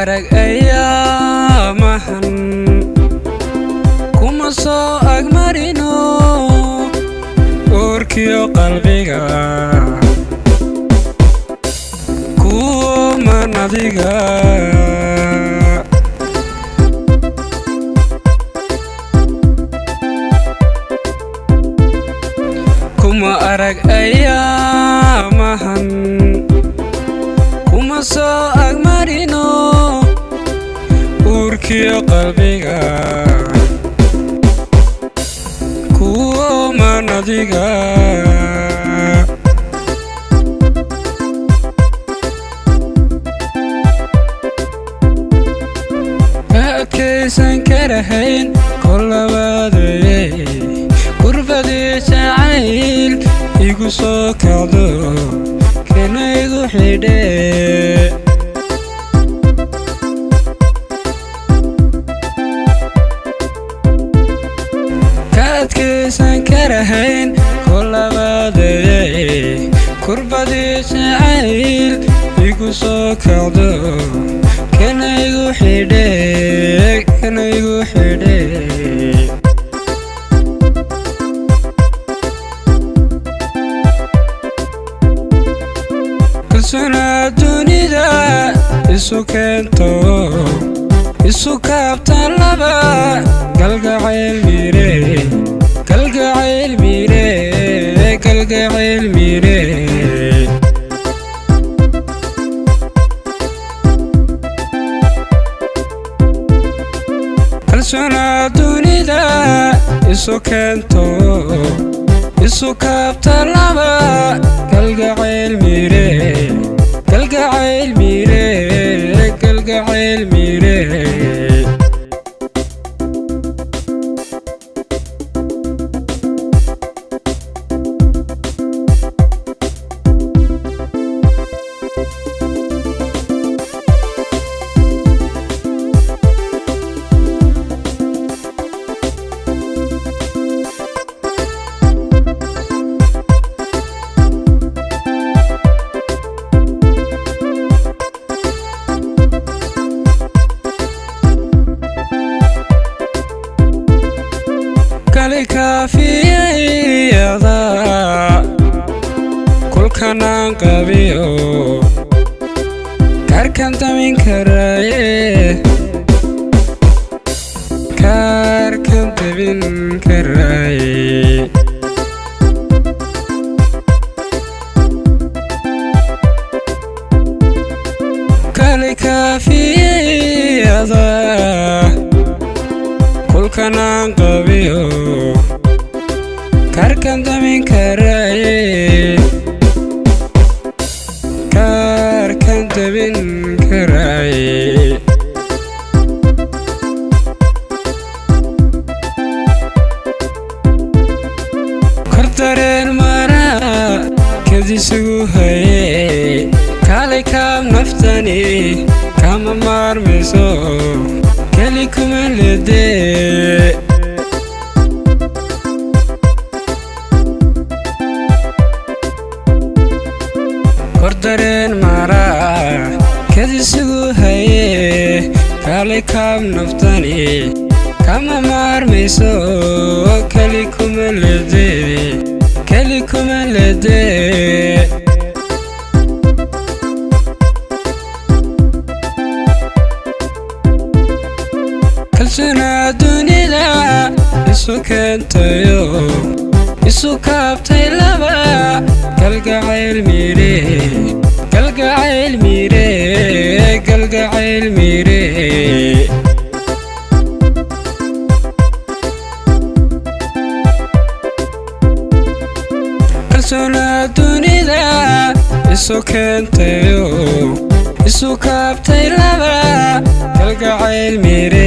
arag ayaamahan kuma soo agmarino urkiyo qalbiga kuman adiga kuma arag ayaamahan kuma soo agmarino urkiyo qalbiga kuman adiga adkaysan karahayn kolabaadayey gurbadii jacayl igu soo kacdo kana igu xidhe ka adkaysan karahayn kolabaadayey gurbadii jacayl igu soo kacdo kana igu xidhe kalsoonaa dunida isu keento isu kaabta laba galgacayl mire kalsoonaa dunida isu keento isu kaabta laba galgacayl mire kaafiyada kulkanaan qabiyo kaarkan damin karaye kale kaafiyada kulkanaan qabiyo kaarkan damin karaye kor dareen maraa kadisugu haye kaalay kaab naftani kama maarmayso keli kuma ledee kor dareen maraa kadisugu haye kaalay kaab naftani kama maarmayso keli kuma ledee kalsoonaa dunida isu keentayo isu kaabtay laba galgacayl mire kalsoonaa dunida isu keentayo isu kaabtay laba galgacayl mire